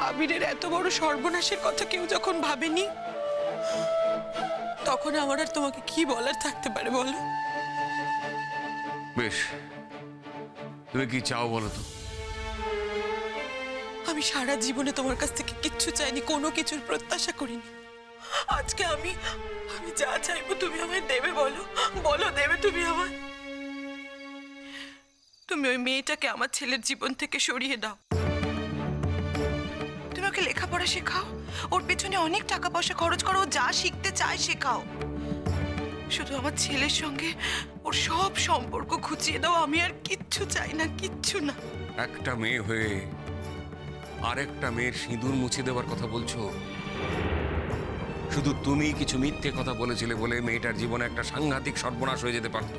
আবিরের এত বড় সর্বনাশের কথা কেউ যখন ভাবেনি, তখন আমার আর তোমাকে কি বলার থাকতে পারে বলো? বেশ, তুমি কি চাও বলো তো? আমি সারা জীবনে তোমার কাছ থেকে কিচ্ছু চাইনি, কোনো কিছুর প্রত্যাশা করিনি। আজকে আমি যা চাইবো তুমি আমায় দেবে। বলো বলো, দেবে তুমি আমায়? তুমি ওই মেয়েটাকে আমার ছেলের জীবন থেকে সরিয়ে দাও। তুমি ওকে লেখাপড়া শেখাও, ওর পেছনে অনেক টাকা পয়সা খরচ করো, ও যা শিখতে চায় শেখাও। শুধু আমার ছেলের সঙ্গে ওর সব সম্পর্ক ঘুচিয়ে দাও। আমি আর কিচ্ছু চাই না, কিচ্ছু না। একটা মেয়ে হয়ে আরেকটা মেয়ের সিঁদুর মুছে দেওয়ার কথা বলছো? শুধু তুমি কিছু মিথ্যে কথা বলেছিলে বলে মেয়েটার জীবনে একটা সাংঘাতিক সর্বনাশ হয়ে যেতে পারত।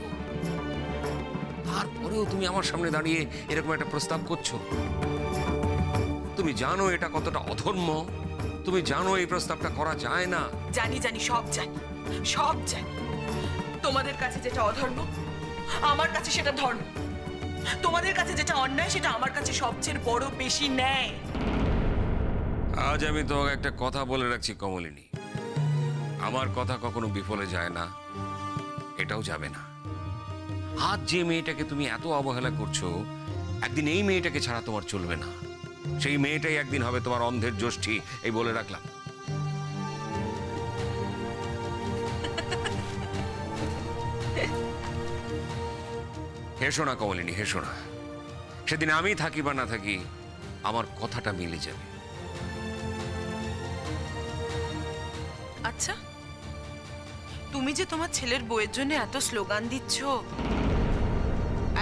তারপরেও তুমি আমার সামনে দাঁড়িয়ে এরকম একটা প্রস্তাব করছো। তুমি জানো এটা কতটা অধর্ম, তুমি জানো এই প্রস্তাবটা করা যায় না। জানি জানি, সব জানি, সব জানি। তোমাদের কাছে যেটা অধর্ম, আমার কাছে সেটা ধর্ম। তোমাদের কাছে যেটা অন্যায়, সেটা আমার কাছে সবচেয়ে বড় বেশি ন্যায়। আজ আমি তোমাকে একটা কথা বলে রাখছি কমলিনী, আমার কথা কখনো বিফলে যায় না, এটাও যাবে না। আজ যে মেয়েটাকে তুমি এত অবহেলা করছো, একদিন এই মেয়েটাকে ছাড়া তোমার চলবে না। সেই মেয়েটাই একদিন হবে তোমার অন্ধের জ্যোষ্ঠী, এই বলে রাখলাম। হেসো না কমলিনী, হেসো না। সেদিন আমি থাকি বা না থাকি, আমার কথাটা মিলে যাবে। আচ্ছা, তুমি যে তোমার ছেলের বউয়ের জন্য এত স্লোগান দিচ্ছ,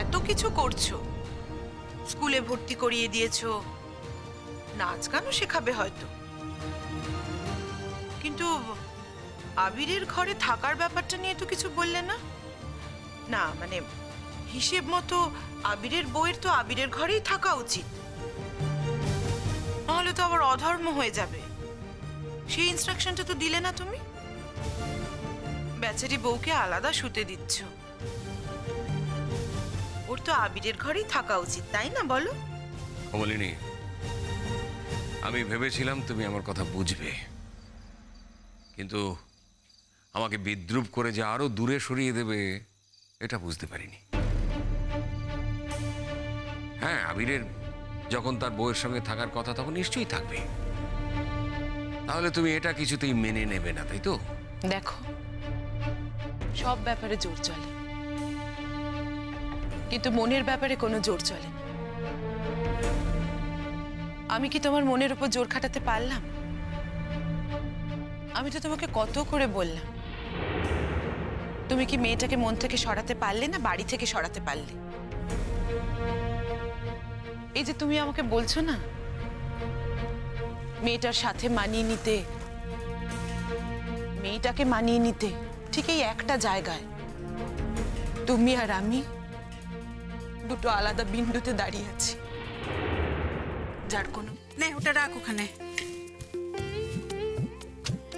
এত কিছু করছো, স্কুলে ভর্তি করিয়ে দিয়েছো, নাচ গানও শেখাবে হয়তো, কিন্তু আবিরের ঘরে থাকার ব্যাপারটা নিয়ে তো কিছু বললে না। না মানে হিসেব মতো আবিরের বউয়ের তো আবিরের ঘরেই থাকা উচিত, নাহলে তো আবার অধর্ম হয়ে যাবে। সেই ইনস্ট্রাকশনটা তো দিলে না তুমি। বেচারি বউকে আলাদা শুতে দিচ্ছ। ওর তো আবিরের ঘরেই থাকা উচিত, তাই না বলো? কমলিনী, আমি ভেবেছিলাম তুমি আমার কথা বুঝবে, কিন্তু আমাকে বিদ্রূপ করে যে আরো দূরে সরিয়ে দেবে এটা বুঝতে পারিনি। হ্যাঁ, আবিরের যখন তার বউয়ের সঙ্গে থাকার কথা তখন নিশ্চয়ই থাকবে, তাহলে তুমি এটা কিছুতেই মেনে নেবে না, তাই তো? দেখো, সব ব্যাপারে জোর চলে, কিন্তু মনের ব্যাপারে কোনো জোর চলে না। আমি কি তোমার মনের উপর জোর খাটাতে পারলাম? আমি তো তোমাকে কত করে বললাম, তুমি কি মেয়েটাকে মন থেকে সরাতে পারলে না, বাড়ি থেকে সরাতে পারলে? এই যে তুমি আমাকে বলছো না মেয়েটার সাথে মানিয়ে নিতে, মেয়েটাকে মানিয়ে নিতে, ঠিক এই একটা জায়গায় তুমি আর আমি দুটো আলাদা বিন্দুতে দাঁড়িয়ে আছি, যার কোনো নে ওটা রাখ ওখানে।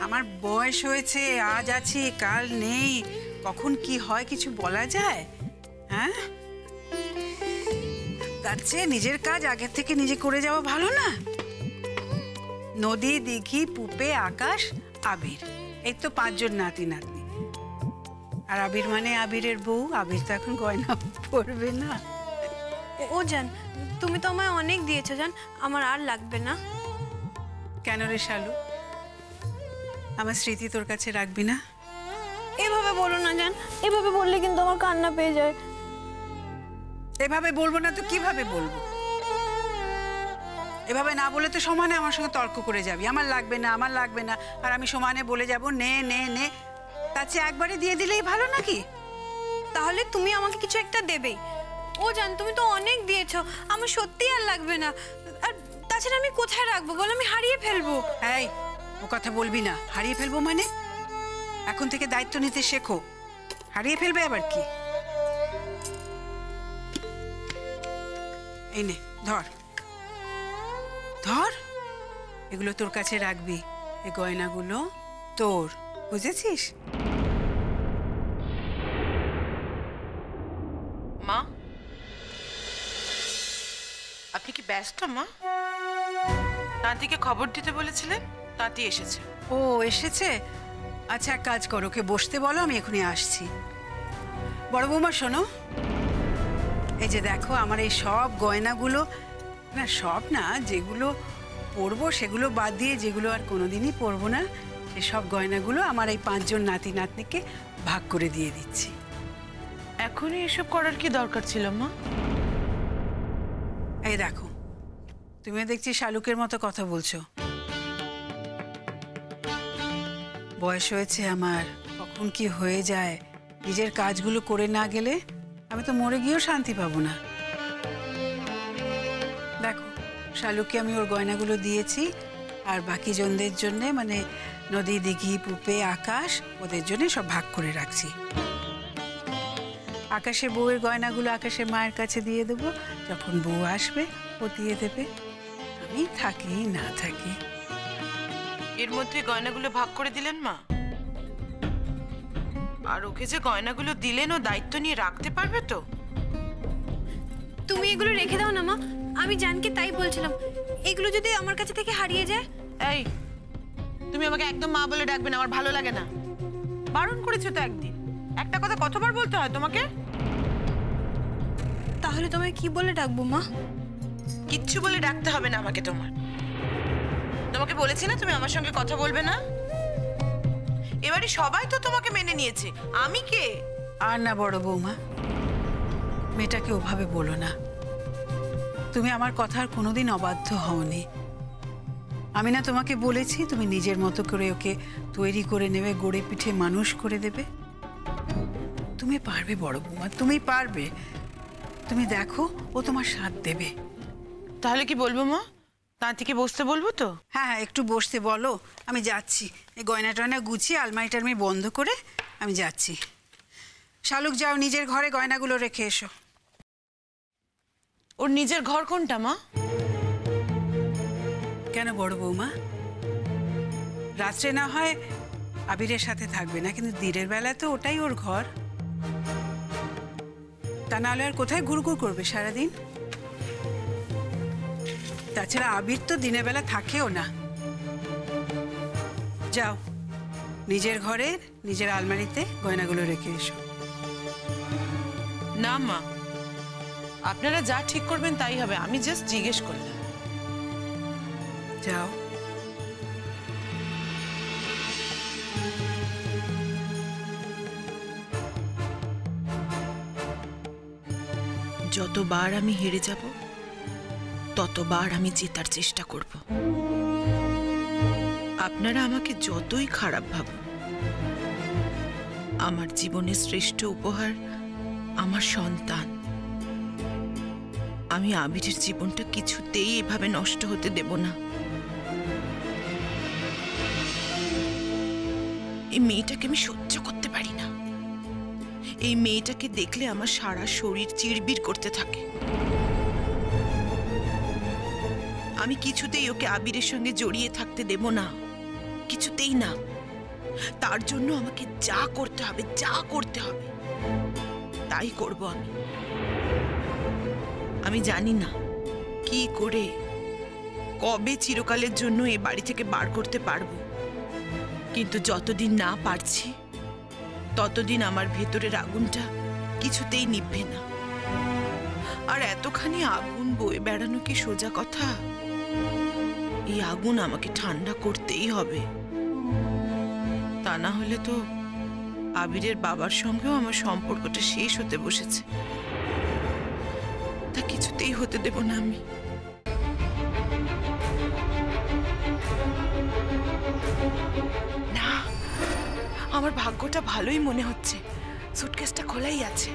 আমার বয়স হয়েছে, আজ আছি কাল নেই, কখন কি হয় কিছু বলা যায়? হ্যাঁ, তার চেয়ে নিজের কাজ আগের থেকে নিজে করে যাওয়া ভালো না? নদী, দিঘি, পুপে, আকাশ, আবির, এই তো 5 জন নাতি নাতনি। আর আবির মানে আবিরের বউ। আবির তো এখন গয়না পরবে না। ও জান, তুমি তো আমায় অনেক দিয়েছো জান, আমার আর লাগবে না। কেন রে শালু, আমার স্মৃতি তোর কাছে রাখবি না? এভাবে বলো না জান, এভাবে বললে কিন্তু আমার কান্না পেয়ে যায়। এভাবে বলবো না তো কিভাবে বলবো? এভাবে না বলে তো সমানে আমার সঙ্গে তর্ক করে যাবি, আমার লাগবে না, আমার লাগবে না, আর আমি সমানে বলে যাব নে নে নে। তার চেয়ে একবারে দিয়ে দিলেই ভালো নাকি? তাহলে তুমি আমাকে কিছু একটা দেবেই। ও জান, তুমি তো অনেক দিয়েছো, আমার সত্যি আর লাগবে না। আর তাছাড়া আমি কোথায় রাখবো বল, আমি হারিয়ে ফেলবো। এই, ও কথা বলবি না। হারিয়ে ফেলবো মানে? এখন থেকে দায়িত্ব নিতে শেখো। হারিয়ে ফেলবে আবার কি? এই নে ধর ধর, এগুলো তোর কাছে রাখবি। এই গয়নাগুলো তোর, বুঝেছিস? মা, আপনি কি ব্যস্ত মা? তাঁতিকে খবর দিতে বলেছিলেন, তাঁতি এসেছে। ও এসেছে? আচ্ছা, এক কাজ করো, ওকে বসতে বলো, আমি এখনই আসছি। বড় বৌমা শোনো, এই যে দেখো আমার এই সব গয়নাগুলো, না সব না, যেগুলো পরবো সেগুলো বাদ দিয়ে যেগুলো আর কোনোদিনই পরবো না, সেসব গয়নাগুলো আমার এই 5 জন নাতি নাতনিকে ভাগ করে দিয়ে দিচ্ছি। এখনই এসব করার কি দরকার ছিল মা? এই দেখো, তুমিও দেখছি শালুকের মতো কথা বলছো। বয়স হয়েছে আমার, কখন কি হয়ে যায়, নিজের কাজগুলো করে না গেলে আমি তো মরে গিয়েও শান্তি পাবো না। দেখো, শালুককে আমি ওর গয়নাগুলো দিয়েছি, আর বাকি জনদের জন্য, মানে নদী, দিঘি, পুপে, আকাশ, ওদের জন্য সব ভাগ করে রাখছি। আকাশের বউয়ের গয়নাগুলো আকাশের মায়ের কাছে দিয়ে দেবো, যখন বউ আসবে ও দিয়ে দেবে, আমি থাকি না থাকি। এর মধ্যে গয়নাগুলো ভাগ করে দিলেন মা? আর ওকে যে গয়নাগুলো দিলেন, ও দায়িত্ব নিয়ে রাখতে পারবে তো? তুমি এগুলো রেখে দাও না মা, আমি জানকে তাই বলছিলাম, এগুলো যদি আমার কাছে থেকে হারিয়ে যায়। এই, তুমি আমাকে একদম মা বলে ডাকবে না, আমার ভালো লাগে না। বারণ করেছো তো একদিন, একটা কথা কতবার বলতে হয় তোমাকে? তাহলে তোমায় কি বলে ডাকবো মা? কিচ্ছু বলে ডাকতে হবে না আমাকে তোমার। তোমাকে বলেছি না তুমি আমার সঙ্গে কথা বলবে না? এবারে সবাই তো তোমাকে মেনে নিয়েছে, আমি কে? আর না বড় বৌমা, মেয়েটাকে ওভাবে বলো না। তুমি আমার কথার কোনোদিন অবাধ্য হওনি। আমি না তোমাকে বলেছি তুমি নিজের মতো করে ওকে তৈরি করে নেবে, গড়ে পিঠে মানুষ করে দেবে। তুমি পারবে বড় বৌমা, তুমি পারবে। তুমি দেখো, ও তোমার সাথ দেবে। তাহলে কি বলবো মা? তাঁতিকে বসতে বলবো তো? হ্যাঁ হ্যাঁ, একটু বসতে বলো, আমি যাচ্ছি। এই গয়না টয়না গুছিয়ে আলমারি টালমারি বন্ধ করে আমি যাচ্ছি। শালুক, যাও নিজের ঘরে গয়নাগুলো রেখে এসো। ওর নিজের ঘর কোনটা মা? কেন বড় বৌমা, রাত্রে না হয় আবিরের সাথে থাকবে না, কিন্তু দিনের বেলা তো ওটাই ওর ঘর। তা নাহলে আর কোথায় ঘুরঘুর করবে সারাদিন? তাছাড়া আবির তো দিনের বেলা থাকেও না। যাও নিজের ঘরে নিজের আলমারিতে গয়নাগুলো রেখে এসো। না মা, আপনারা যা ঠিক করবেন তাই হবে, আমি জাস্ট জিজ্ঞেস করলাম। যাও। যতবার আমি হেরে যাব, ততবার আমি জেতার চেষ্টা করব। আপনারা আমাকে যতই খারাপ ভাবুন, আমার জীবনের শ্রেষ্ঠ উপহার আমার সন্তান। আমি আবিরের জীবনটা কিছুতেই এভাবে নষ্ট হতে দেব না। এই মেয়েটাকে আমি সহ্য করতে পারি না। এই মেয়েটাকে দেখলে আমার সারা শরীর চিড়বিড় করতে থাকে। আমি কিছুতেই ওকে আবিরের সঙ্গে জড়িয়ে থাকতে দেব না, কিছুতেই না। তার জন্য আমাকে যা করতে হবে, যা করতে হবে তাই করব আমি। আমি জানি না কি করে, কবে চিরকালের জন্য এই বাড়ি থেকে বার করতে পারবো, কিন্তু যতদিন না পারছি ততদিন আমার ভেতরের আগুনটা কিছুতেই নিভবে না। আর এতখানি আগুন বয়ে বেড়ানো কি সোজা কথা? এই আগুন আমাকে ঠান্ডা করতেই হবে, তা না হলে তো আবিরের বাবার সঙ্গেও আমার সম্পর্কটা শেষ হতে বসেছে। তা কিছুতেই হতে দেব না আমি। না, আমার ভাগ্যটা ভালোই মনে হচ্ছে, সুটকেসটা খোলাই আছে।